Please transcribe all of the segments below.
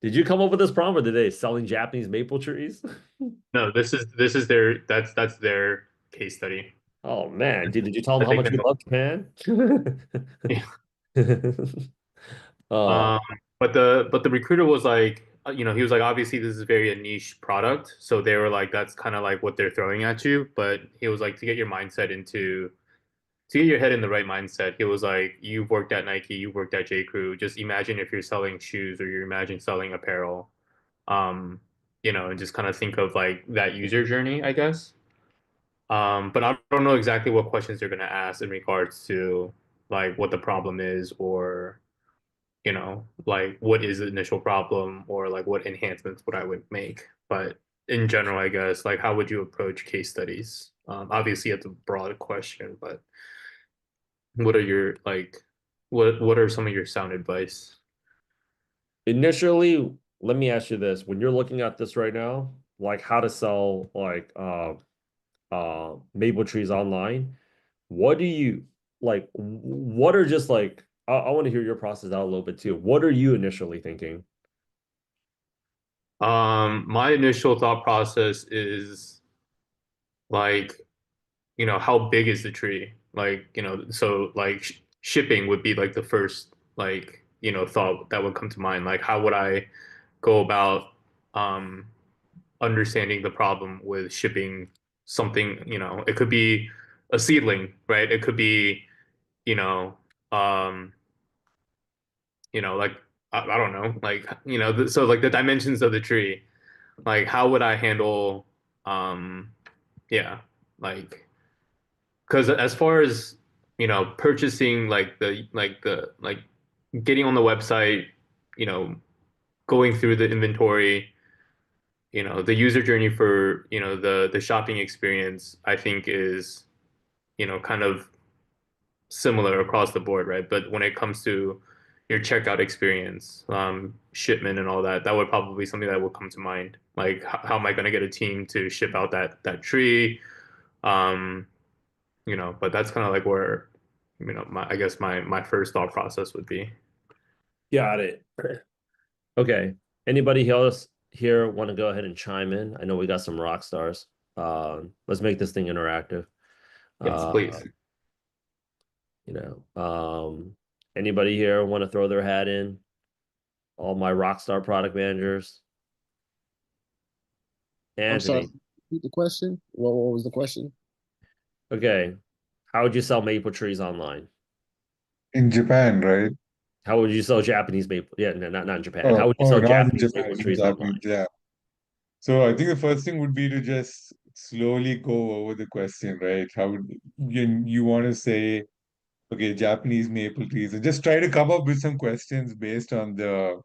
Did you come up with this problem, or did they selling Japanese maple trees? No, this is their that's their case study. Oh man, did you tell them That how they much can. you love Japan? Yeah. Uh, Um, but the recruiter was like, he was like, obviously this is very a niche product, so they were like, that's kind of like what they're throwing at you. But he was like, to get your head in the right mindset, he was like, you've worked at Nike, you've worked at J. Crew. Just imagine if you're selling shoes or you imagine selling apparel, um, and just kind of think of like that user journey, I guess. But I don't know exactly what questions they're going to ask in regards to like what the problem is or, like what is the initial problem or like what enhancements would I would make. But in general, I guess, like how would you approach case studies? Obviously, it's a broad question, but what are your like, what are some of your sound advice? Initially, let me ask you this: when you're looking at this right now, like how to sell like maple trees online, what do you like? What are just like? I want to hear your process out a little bit too. What are you initially thinking? My initial thought process is like, how big is the tree? Like, so like shipping would be like the first like, thought that would come to mind. Like, how would I go about um understanding the problem with shipping something, it could be a seedling, right? It could be, you know, um, like I don't know, like, so like the dimensions of the tree, like how would I handle um yeah, like because as far as purchasing like getting on the website, you know, going through the inventory, the user journey for the shopping experience, I think is kind of similar across the board, right? But when it comes to your checkout experience, shipment and all that, that would probably be something that would come to mind. Like, how am I going to get a team to ship out that tree? Um, but that's kind of like where, I guess my first thought process would be. Got it. Okay. Anybody else here want to go ahead and chime in? I know we got some rock stars. Let's make this thing interactive. Yes, Uh, please. you anybody here want to throw their hat in? All my rock star product managers. I'm sorry. Anthony. Repeat the question. What was the question? Okay. How would you sell maple trees online? In Japan, right? How would you sell Japanese maple? Yeah, no, not in Japan. How Oh, would you oh, sell not in Japanese Japan, maple in trees Japanese. online? Yeah. So I think the first thing would be to just slowly go over the question, right? You want to say, okay, Japanese maple trees, and just try to come up with some questions based on the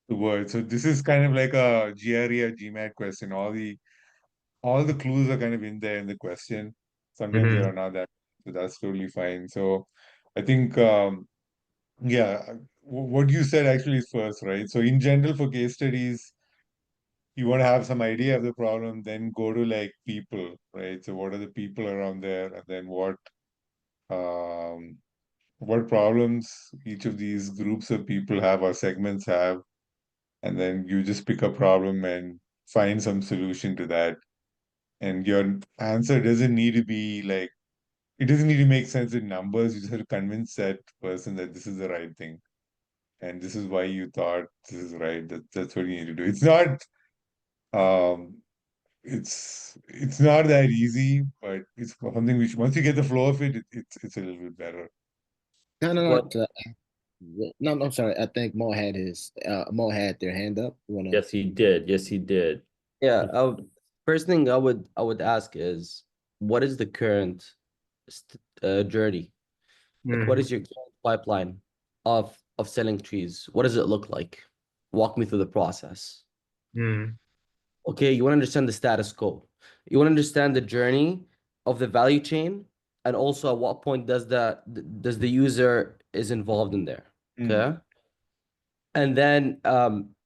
word. So this is kind of like a GRE or GMAT question. All the clues are kind of in there in the question. Sometimes there Hmm. are not that, so that's totally fine. So I think yeah, what you said actually is first, right? So in general, for case studies, you want to have some idea of the problem, then go to like people, right? So what are the people around there, and then um, what problems each of these groups of people have or segments have, and then you just pick a problem and find some solution to that. And your answer doesn't need to be like it doesn't need to make sense in numbers. You just have to convince that person that this is the right thing. And this is why you thought this is right. That's what you need to do. Um it's not that easy, but it's something which once you get the flow of it, it's a little bit better. No, no, What? no. No, no, I'm sorry. I think Mo had their hand up. You wanna? Yes, he did. Yes, he did. Yeah, first thing I would ask is what is the current journey? Like, what Mm, is your current pipeline of selling trees? What does it look like? Walk me through the process. mm, Okay, you want to understand the status quo. You want to understand the journey of the value chain, and also at what point does the user is involved in there. Mm. Okay, and then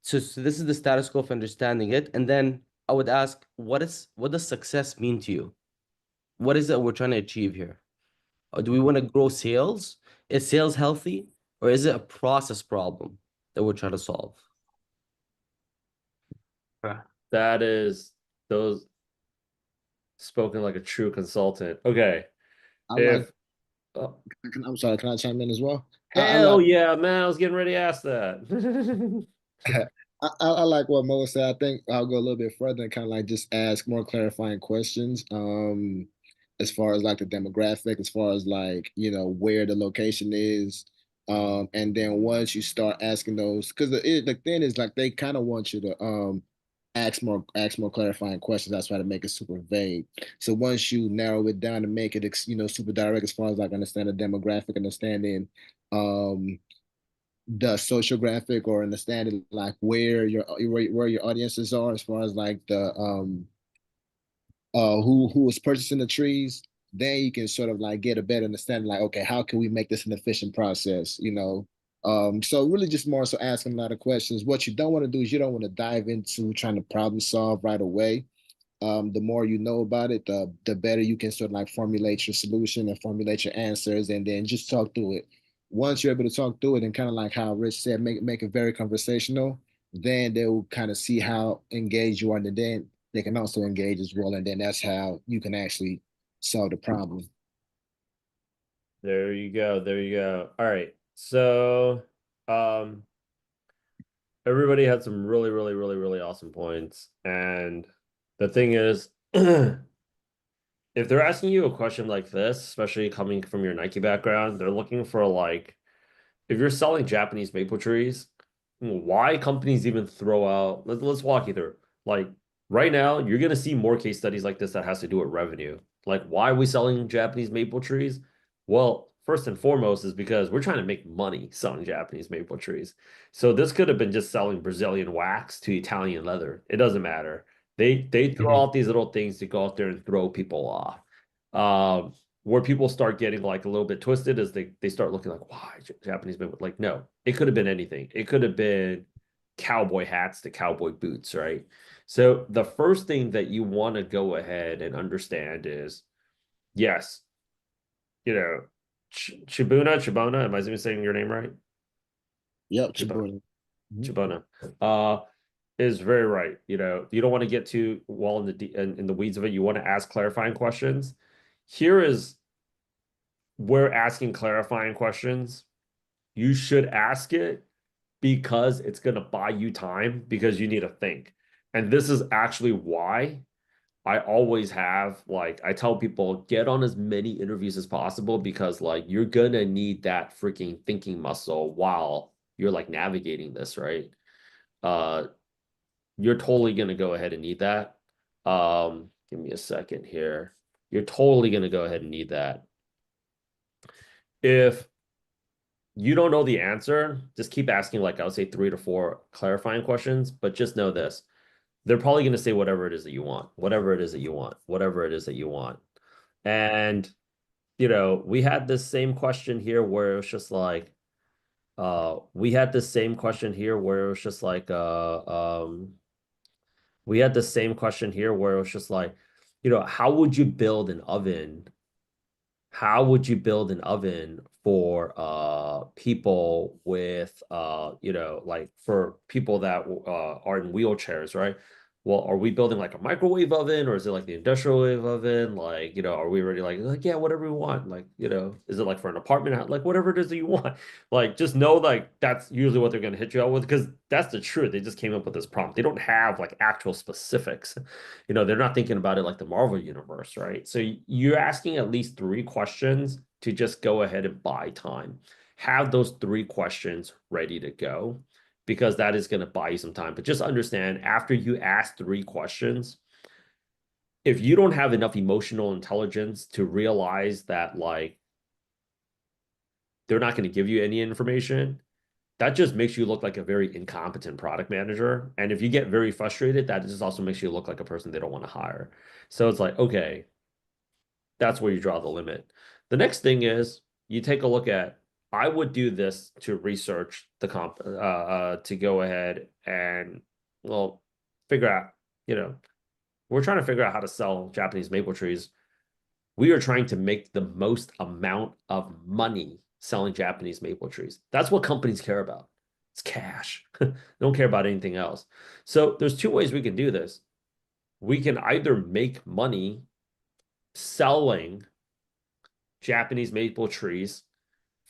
so this is the status quo of understanding it, and then I would ask, what does success mean to you? What is it we're trying to achieve here? Or do we want to grow sales? Is sales healthy, or is it a process problem? that we're trying to solve. That is those spoken like a true consultant. Okay. I like. Oh, I'm sorry. Can I chime in as well? I hell like. yeah, man. I was getting ready to ask that. I like what Mo said. I think I'll go a little bit further and kind of like just ask more clarifying questions. As far as like the demographic, as far as like, you know, where the location is. And then once you start asking those, because the thing is like they kind of want you to ask more clarifying questions. That's why to make it super vague. So once you narrow it down and make it, you know, super direct as far as like understanding demographic, understanding the social graphic or understanding like where your audiences are as far as like the who is purchasing the trees, then you can sort of like get a better understanding like, okay, how can we make this an efficient process, you know. So really just more so asking a lot of questions. What you don't want to do is you don't want to dive into trying to problem solve right away. The more you know about it, the better you can sort of like formulate your solution and formulate your answers, and then just talk through it. Once you're able to talk through it, and kind of like how Rich said, make it very conversational, then they will kind of see how engaged you are, and then they can also engage as well, and then that's how you can actually solve the problem. There you go. There you go. All right. So, um, everybody had some really, really, really, really awesome points. And the thing is, if they're asking you a question like this, especially coming from your Nike background, they're looking for like, if you're selling Japanese maple trees, why companies even throw out, let's walk you through. Like right now, you're gonna see more case studies like this that has to do with revenue. Like, why are we selling Japanese maple trees? Well, first and foremost is because we're trying to make money selling Japanese maple trees. So this could have been just selling Brazilian wax to Italian leather. It doesn't matter. They throw out these little things to go out there and throw people off. Where people start getting like a little bit twisted is they start looking like, why Japanese maple? Like, no, it could have been anything. It could have been cowboy hats to cowboy boots, right? So the first thing that you want to go ahead and understand is, yes, you know, Chibona, am I even saying your name right? Yep, Chibona, Chibun. Mhm. Chibona, is very right. You know, you don't want to get too well in the weeds of it. You want to ask clarifying questions. Here is where asking clarifying questions. You should ask it because it's going to buy you time because you need to think. And this is actually why I always have like I tell people get on as many interviews as possible because like you're gonna need that freaking thinking muscle while you're like navigating this, right? Uh you're totally gonna go ahead and need that. Give me a second here. You're totally gonna go ahead and need that. If you don't know the answer, just keep asking like I would say 3 to 4 clarifying questions, but just know this. They're probably going to say whatever it is that you want, whatever it is that you want, whatever it is that you want. And, you know, we had this same question here where it was just like, we had this same question here where it was just like, we had the same question here where it was just like, you know, how would you build an oven? How would you build an oven for people with you know, like for people that are in wheelchairs, right? Well, are we building like a microwave oven or is it like the industrial wave oven? Like, you know, are we already like yeah, whatever we want? Like, you know, is it like for an apartment house? Like whatever it is that you want. Like just know like that's usually what they're gonna hit you out with because that's the truth. They just came up with this prompt. They don't have like actual specifics. You know, they're not thinking about it like the Marvel universe, right? So you're asking at least 3 questions to just go ahead and buy time. Have those 3 questions ready to go because that is going to buy you some time. But just understand after you ask 3 questions, if you don't have enough emotional intelligence to realize that like they're not going to give you any information, that just makes you look like a very incompetent product manager. And if you get very frustrated, that just also makes you look like a person they don't want to hire. So it's like, okay, that's where you draw the limit. The next thing is you take a look at, I would do this to research the comp, to go ahead and, well, figure out, you know, we're trying to figure out how to sell Japanese maple trees. We are trying to make the most amount of money selling Japanese maple trees. That's what companies care about. It's cash. They don't care about anything else. So there's two ways we can do this. We can either make money selling Japanese maple trees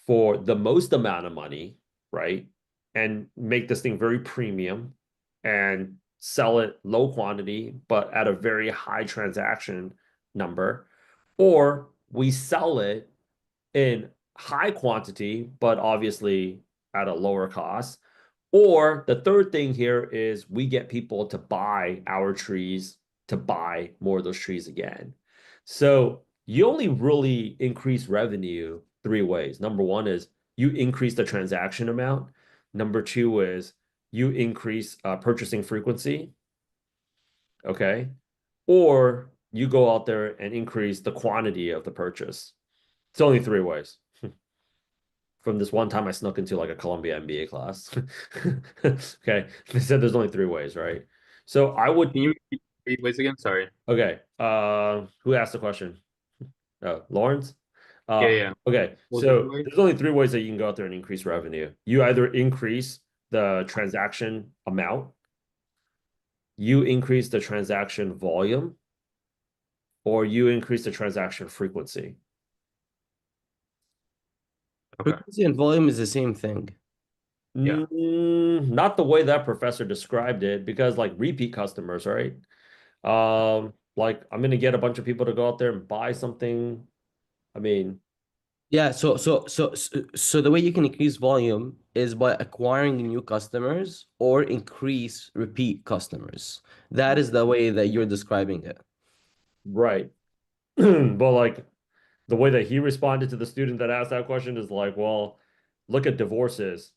for the most amount of money, right? And make this thing very premium and sell it low quantity, but at a very high transaction number. Or we sell it in high quantity, but obviously at a lower cost. Or the third thing here is we get people to buy our trees to buy more of those trees again. So you only really increase revenue three ways. Number one is you increase the transaction amount. Number two is you increase purchasing frequency. Okay. Or you go out there and increase the quantity of the purchase. It's only three ways. From this one time I snuck into like a Columbia MBA class. Okay. They said there's only three ways, right? So I would. Can you repeat 3 ways again? Sorry. Okay. Who asked the question? Lawrence? Yeah, yeah. Okay. What was the So way? there's only three ways that you can go out there and increase revenue. You either increase the transaction amount, you increase the transaction volume, or you increase the transaction frequency. Okay. Frequency and volume is the same thing. Yeah. Not the way that professor described it, because like repeat customers, right? Like I'm gonna get a bunch of people to go out there and buy something. I mean, Yeah, so the way you can increase volume is by acquiring new customers or increase repeat customers. That is the way that you're describing it. right. But like the way that he responded to the student that asked that question is like, well, look at divorces.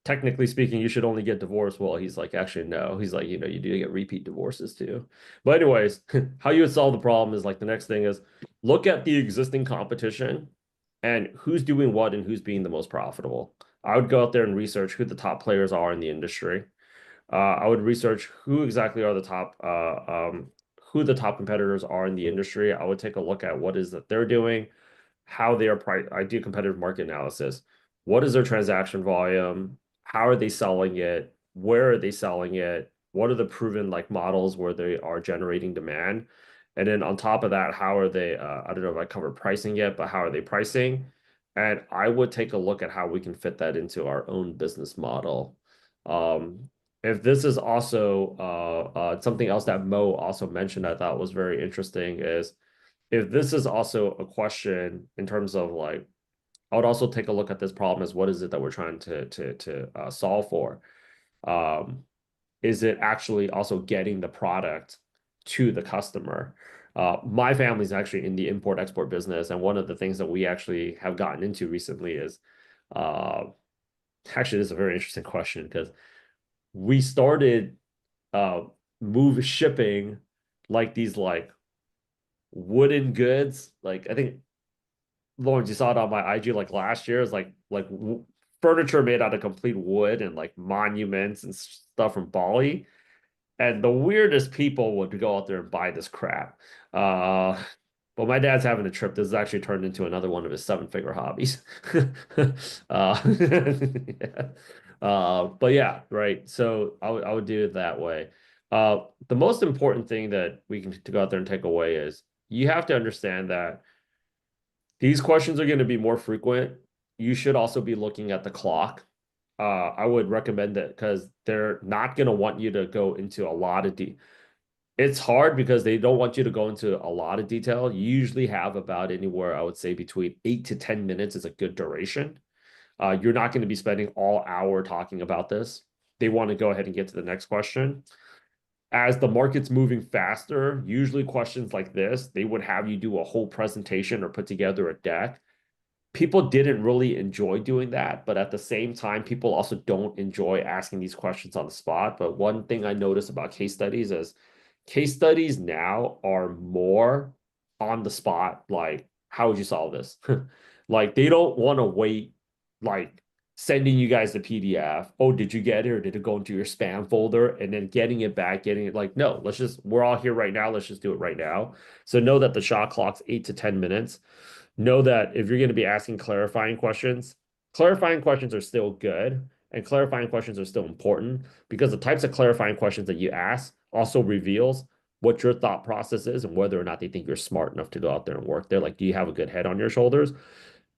Technically speaking, you should only get divorced. Well, he's like, actually, no. He's like, you do get repeat divorces too. But anyways, how you would solve the problem is like the next thing is look at the existing competition and who's doing what and who's being the most profitable. I would go out there and research who the top players are in the industry. I would research who exactly are the top, who the top competitors are in the industry. I would take a look at what is that they're doing, how they are price. I do competitive market analysis. What is their transaction volume? How are they selling it? Where are they selling it? What are the proven like models where they are generating demand? And then on top of that, how are they? I don't know if I covered pricing yet, but how are they pricing? And I would take a look at how we can fit that into our own business model. If this is also something else that Mo also mentioned, I thought was very interesting is if this is also a question in terms of like, I would also take a look at this problem as what is it that we're trying to solve for? Is it actually also getting the product to the customer? My family's actually in the import export business, and one of the things that we actually have gotten into recently is actually this is a very interesting question because we started move shipping like these like wooden goods. Like I think Lawrence, you saw it on my IG like last year. It's like furniture made out of complete wood and like monuments and stuff from Bali. And the weirdest people would go out there and buy this crap. But my dad's having a trip. This has actually turned into another one of his seven-figure hobbies. Yeah. But yeah, right. So I would do it that way. The most important thing that we can to go out there and take away is you have to understand that these questions are going to be more frequent. You should also be looking at the clock. I would recommend that because they're not going to want you to go into a lot of It's hard because they don't want you to go into a lot of detail. You usually have about anywhere, I would say, between 8 to 10 minutes is a good duration. You're not going to be spending all hour talking about this. They want to go ahead and get to the next question. As the market's moving faster, usually questions like this, they would have you do a whole presentation or put together a deck. People didn't really enjoy doing that, but at the same time, people also don't enjoy asking these questions on the spot. But one thing I noticed about case studies is case studies now are more on the spot. Like, how would you solve this? Like, they don't want to wait, like, sending you guys the PDF. Oh, did you get it or did it go into your spam folder? And then getting it back, getting it like, no, we're all here right now. Let's just do it right now. So know that the shot clock's 8 to 10 minutes. Know that if you're going to be asking clarifying questions are still good. And clarifying questions are still important because the types of clarifying questions that you ask also reveals what your thought process is and whether or not they think you're smart enough to go out there and work there. Like, do you have a good head on your shoulders?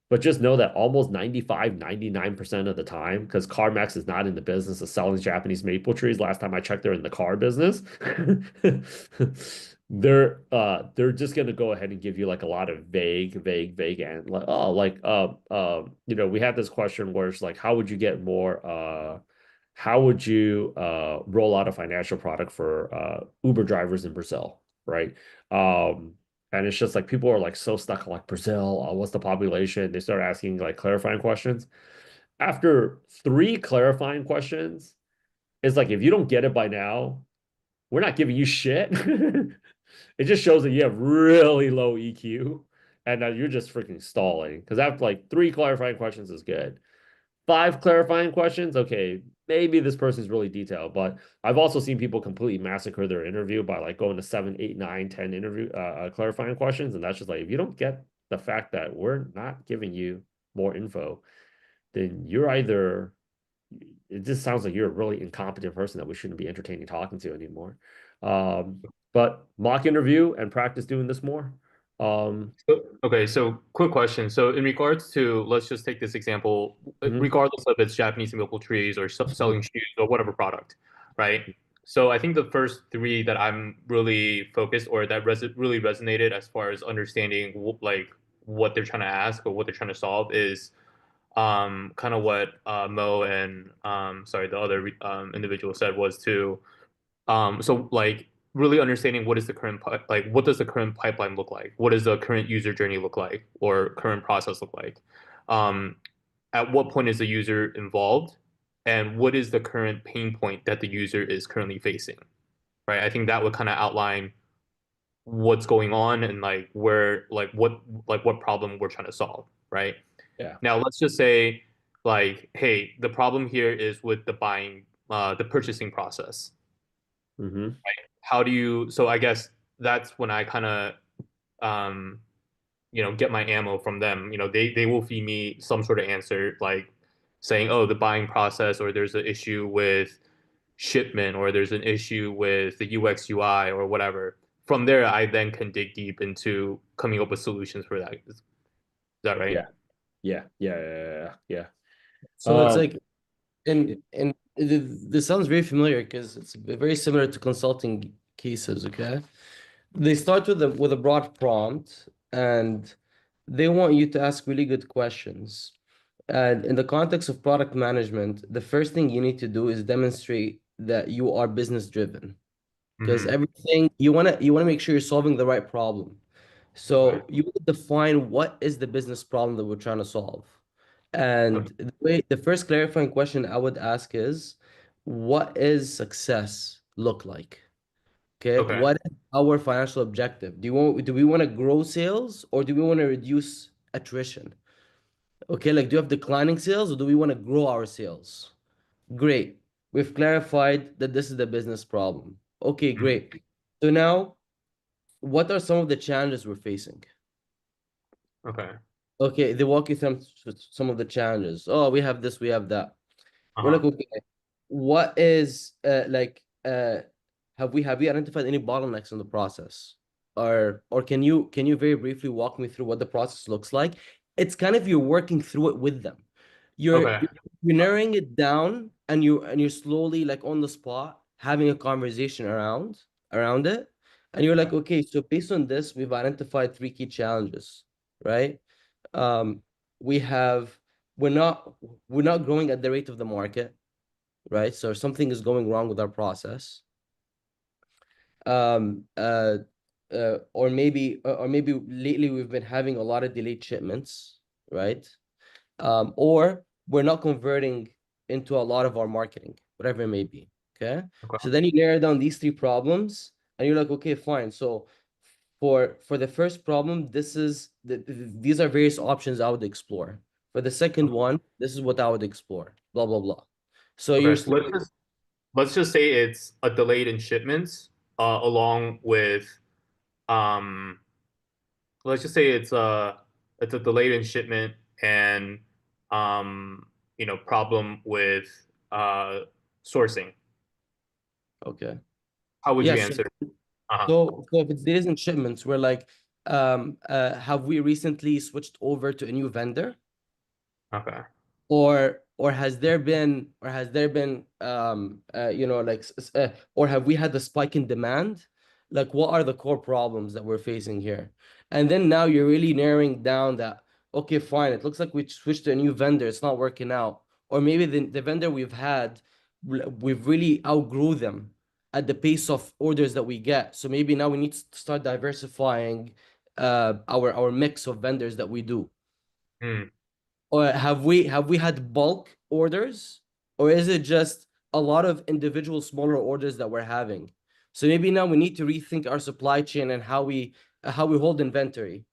But just know that almost 95, 99% of the time, because CarMax is not in the business of selling Japanese maple trees. Last time I checked, they're in the car business. They're just gonna go ahead and give you like a lot of vague and like, oh, like we had this question where it's like, how would you roll out a financial product for Uber drivers in Brazil, right? And it's just like people are like so stuck on like Brazil, what's the population? They start asking like clarifying questions. After three clarifying questions, it's like if you don't get it by now, we're not giving you shit. It just shows that you have really low EQ and that you're just freaking stalling. Because after like three clarifying questions is good. Five clarifying questions, okay, maybe this person's really detailed, but I've also seen people completely massacre their interview by like going to 7, 8, 9, 10 interview clarifying questions. And that's just like, if you don't get the fact that we're not giving you more info, then it just sounds like you're a really incompetent person that we shouldn't be entertaining talking to anymore. But mock interview and practice doing this more. Okay, so quick question. So in regards to, let's just take this example, Mhm. regardless of it's Japanese maple trees or selling shoes or whatever product, right? So I think the first three that I'm really focused or that really resonated as far as understanding like what they're trying to ask or what they're trying to solve is kind of what Mo and sorry, the other individual said was to so like really understanding what is the current like what does the current pipeline look like? What does the current user journey look like or current process look like? Um, at what point is the user involved? And what is the current pain point that the user is currently facing? Right? I think that would kind of outline what's going on and like what problem we're trying to solve, right? Yeah. Now let's just say like, hey, the problem here is with the purchasing process. Mm-hmm. How do you, so I guess that's when I kind of um get my ammo from them. They will feed me some sort of answer like saying, oh, the buying process, or there's an issue with shipment, or there's an issue with the UX UI or whatever. From there I then can dig deep into coming up with solutions for that. Is that right? Yeah. Yeah. So it's like, and this sounds very familiar because it's very similar to consulting cases. Okay, they start with a broad prompt, and they want you to ask really good questions. And in the context of product management, the first thing you need to do is demonstrate that you are business driven. Because Mm-hmm. everything you wanna make sure you're solving the right problem. Okay. So you define what is the business problem that we're trying to solve. And Okay. the first clarifying question I would ask is, what is success look like? Okay, Okay. what is our financial objective? Do we want to grow sales or do we want to reduce attrition? Okay, like do you have declining sales or do we want to grow our sales? Great. We've clarified that this is the business problem. Okay, Mhm. great. So now, what are some of the challenges we're facing? Okay. Okay, they walk you through some of the challenges. Oh, we have this, we have that. We're like, Uh-huh. okay, what is have we identified any bottlenecks in the process? Or can you very briefly walk me through what the process looks like? It's kind of you're working through it with them. You're Okay. you're, you're narrowing it down and you're slowly like on the spot having a conversation around it. And you're like, okay, so based on this, we've identified three key challenges, right? Um, we have we're not we're not growing at the rate of the market, right? So something is going wrong with our process. Um, uh, or maybe lately we've been having a lot of delayed shipments, right? Or we're not converting into a lot of our marketing, whatever it may be. Okay. Okay. So then you narrow down these three problems and you're like, okay, fine. So for the first problem, these are various options I would explore. For the second one, this is what I would explore. Blah blah blah. So you're Okay. Let's just say it's a delayed in shipments, along with um let's just say it's a delayed in shipment and problem with sourcing, Okay. how would you Yes. answer? So if it's days and shipments, we're like, have we recently switched over to a new vendor? Okay. Or has there been or have we had the spike in demand? Like, what are the core problems that we're facing here? And then now you're really narrowing down that, okay, fine, it looks like we switched to a new vendor, it's not working out. Or maybe the vendor we've had, we've really outgrew them at the pace of orders that we get. So maybe now we need to start diversifying our mix of vendors that we do. Or have we had bulk orders, or is it just a lot of individual smaller orders that we're having? So maybe now we need to rethink our supply chain and how we hold inventory,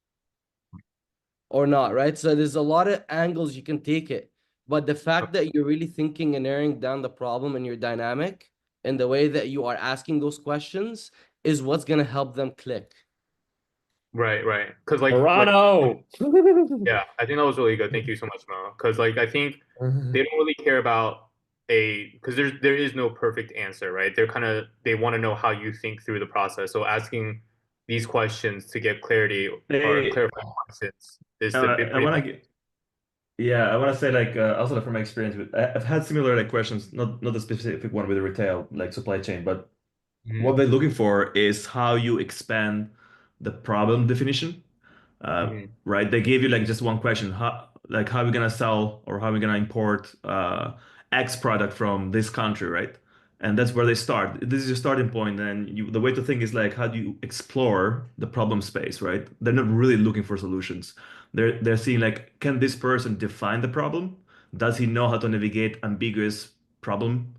or not, right? So there's a lot of angles you can take it, but the fact that you're really thinking and narrowing down the problem and you're dynamic in the way that you are asking those questions is what's gonna help them click. Right. Because Toronto. yeah, I think that was really good. Thank you so much, Mo. Because I think they don't really care about because there is no perfect answer, right? They want to know how you think through the process. So asking these questions to get clarity or They, clarifying questions is the big. I want to get, yeah, I want to say like also from my experience with I've had similar like questions, not a specific one with retail like supply chain, but what they're looking for is how you expand the problem definition. Right? They gave you like just one question, how are we gonna sell or how are we gonna import X product from this country, right? And that's where they start. This is your starting point, and the way to think is like, how do you explore the problem space, right? They're not really looking for solutions. They're seeing like, can this person define the problem? Does he know how to navigate ambiguous problem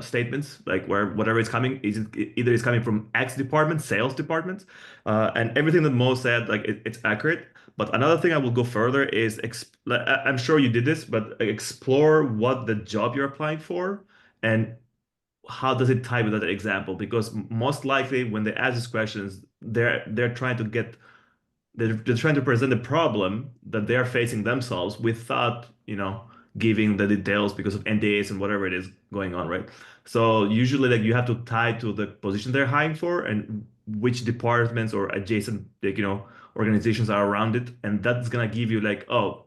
statements, like where whatever is coming is either it's coming from X department, sales department, and everything that Mo said, like it's accurate. But another thing I will go further is I'm sure you did this, but explore what the job you're applying for and how does it tie with that example? Because most likely when they ask these questions, they're trying to get they're trying to present a problem that they're facing themselves without, giving the details because of NDAs and whatever it is going on, right? So usually like you have to tie to the position they're hiring for and which departments or adjacent like, organizations are around it. And that's gonna give you like, oh,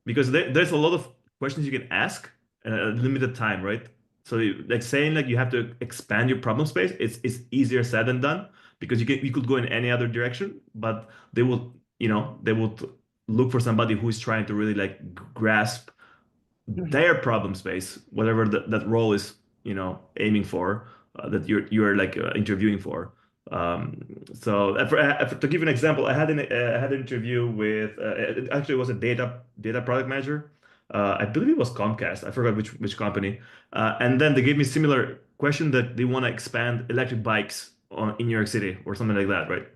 because there's a lot of questions you can ask in a limited time, right? So like saying like you have to expand your problem space, it's easier said than done because you could go in any other direction, but they would look for somebody who is trying to really like grasp their problem space, whatever that role is, aiming for, that you're like interviewing for. So to give an example, I had an interview with it actually was a data product manager. I believe it was Comcast. I forgot which company. And then they gave me similar question that they want to expand electric bikes in New York City or something like that, right?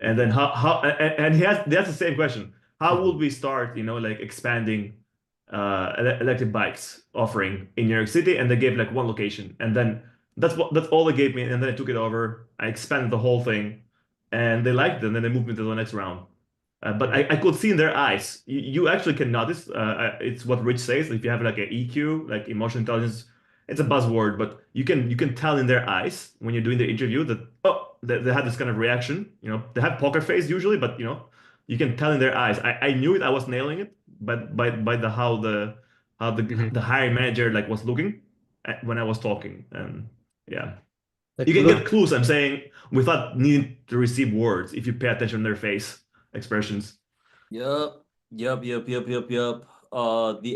And then and that's the same question. How would we start, like expanding electric bikes offering in New York City? And they gave like one location, and then that's all they gave me. And then I took it over. I expanded the whole thing, and they liked it. And then they moved me to the next round. But I could see in their eyes. You actually can notice. It's what Rich says. If you have like an EQ, like emotional intelligence, it's a buzzword, but you can tell in their eyes when you're doing the interview that they had this kind of reaction. They have poker face usually, but you can tell in their eyes. I knew it. I was nailing it, but by the how the the hiring manager like was looking when I was talking, and yeah, you can get clues. I'm saying without needing to receive words if you pay attention to their face expressions. Yep. The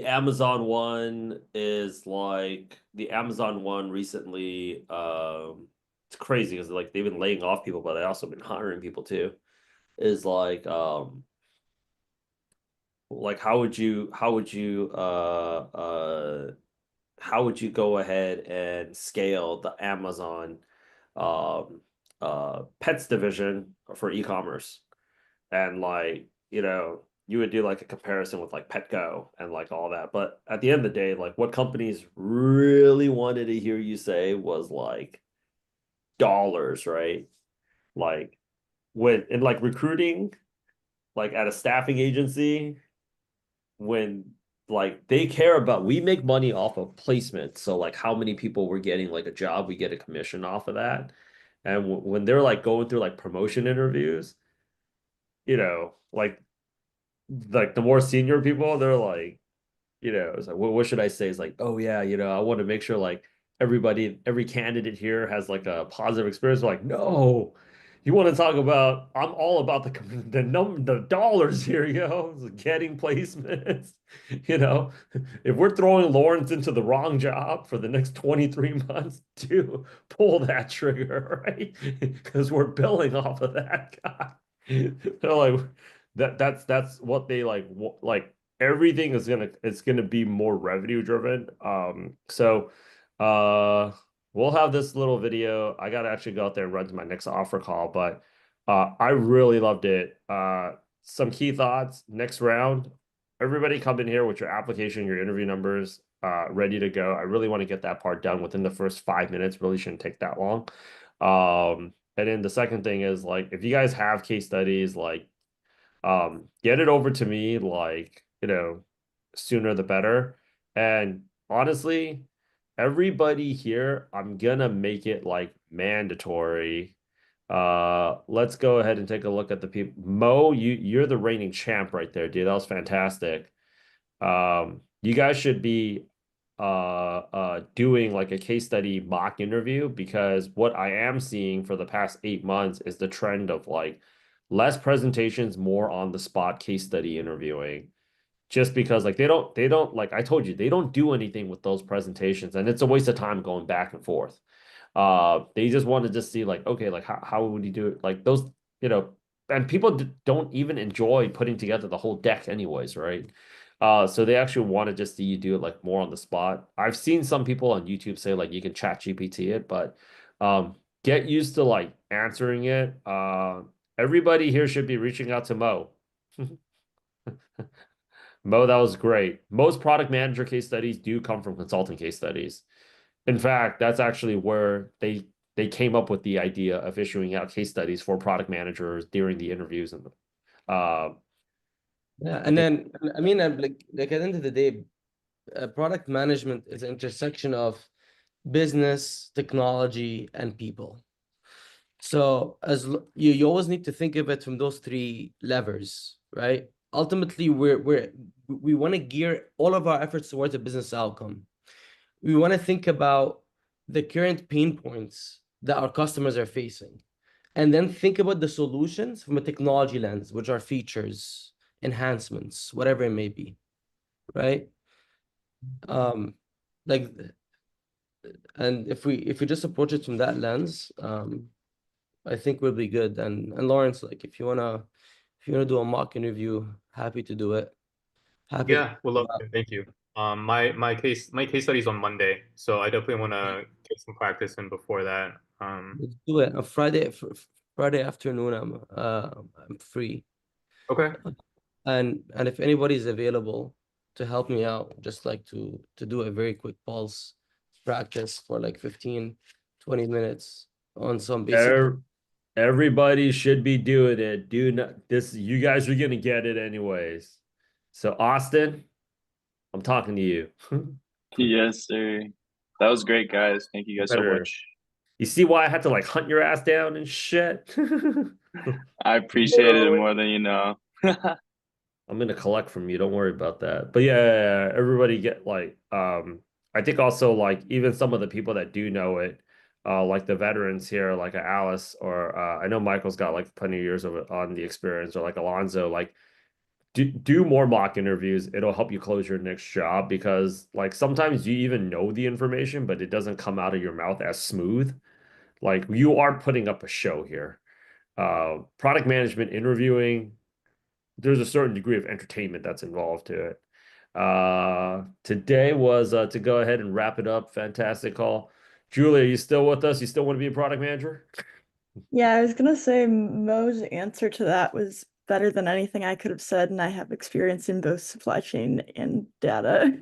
Amazon one is like the Amazon one recently. It's crazy because like they've been laying off people, but they also been hiring people too. Is like how would you go ahead and scale the Amazon pets division for e-commerce? And like, you would do like a comparison with like Petco and like all that. But at the end of the day, like what companies really wanted to hear you say was like dollars, right? Like when in like recruiting, like at a staffing agency, when like they care about, we make money off of placement. So like how many people we're getting like a job, we get a commission off of that. And when they're like going through like promotion interviews, you know, like the more senior people, they're like, you know, it's like, what should I say? It's like, oh yeah, you know, I want to make sure like every candidate here has like a positive experience. We're like, no, you want to talk about? I'm all about the dollars here, yo, getting placements. You know, if we're throwing Lawrence into the wrong job for the next 23 months, to pull that trigger, right? Because we're billing off of that guy. They're like that's what they like everything is gonna be more revenue driven. So we'll have this little video. I gotta actually go out there and run to my next offer call, but I really loved it. Some key thoughts next round. Everybody come in here with your application, your interview numbers ready to go. I really want to get that part done within the first 5 minutes. Really shouldn't take that long. And then the second thing is like if you guys have case studies, like get it over to me, like, you know, sooner the better. And honestly, everybody here, I'm gonna make it like mandatory. Let's go ahead and take a look at the people. Mo, you're the reigning champ right there, dude. That was fantastic. You guys should be doing like a case study mock interview, because what I am seeing for the past 8 months is the trend of like less presentations, more on the spot case study interviewing. Just because like they don't like I told you, they don't do anything with those presentations, and it's a waste of time going back and forth. They just want to just see like, okay, like how would you do it? Like those, you know, and people don't even enjoy putting together the whole deck anyways, right? So they actually want to just see you do it like more on the spot. I've seen some people on YouTube say like you can chat GPT it, but get used to like answering it. Everybody here should be reaching out to Mo. Mo, that was great. Most product manager case studies do come from consulting case studies. In fact, that's actually where they came up with the idea of issuing out case studies for product managers during the interviews. And Yeah, I and think then I mean, like at the end of the day, product management is an intersection of business, technology, and people. So you always need to think of it from those three levers, right? Ultimately, we want to gear all of our efforts towards a business outcome. We want to think about the current pain points that our customers are facing, and then think about the solutions from a technology lens, which are features, enhancements, whatever it may be, right? Like, and if we just approach it from that lens, I think we'll be good. And Lawrence, like if you wanna do a mock interview, happy to do it. Happy to Yeah, we'll love to. Thank you. My case study is on Monday, so I definitely want to get some practice in before that. let's do it. On Friday afternoon, I'm free. Okay. And if anybody's available to help me out, just like to do a very quick pulse practice for like 15, 20 minutes on some basic. everybody should be doing it. Do not this. You guys are gonna get it anyways. So Austin, I'm talking to you. Yes, sir. That was great, guys. Thank you guys so Better. much. You see why I had to like hunt your ass down and shit? I appreciate it more than you know. I'm gonna collect from you. Don't worry about that. But yeah, everybody get like I think also like even some of the people that do know it, like the veterans here, like Alice, or I know Michael's got like plenty of years of it on the experience, or like Alonzo, like do more mock interviews. It'll help you close your next job, because like sometimes you even know the information, but it doesn't come out of your mouth as smooth. Like you are putting up a show here. Product management interviewing, there's a certain degree of entertainment that's involved to it. Today was to go ahead and wrap it up. Fantastic call. Julia, you still with us? You still want to be a product manager? Yeah, I was gonna say Mo's answer to that was better than anything I could have said, and I have experience in both supply chain and data.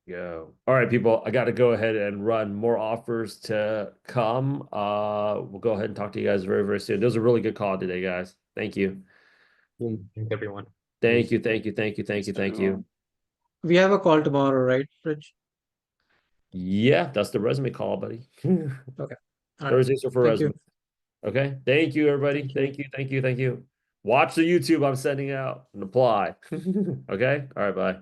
Go. All right, people. I got to go ahead and run. More offers to come. We'll go ahead and talk to you guys very, very soon. This was a really good call today, guys. Thank you. Thank everyone. Thank you, thank you, thank you, thank you, thank you. We have a call tomorrow, right, Rich? Yeah, that's the resume call, buddy. Okay. All right. Thursdays are for Thank you. resume. Okay. Thank you, everybody. Thank you. Thank you, thank you, thank you. Watch the YouTube I'm sending out and apply. Okay. All right. Bye.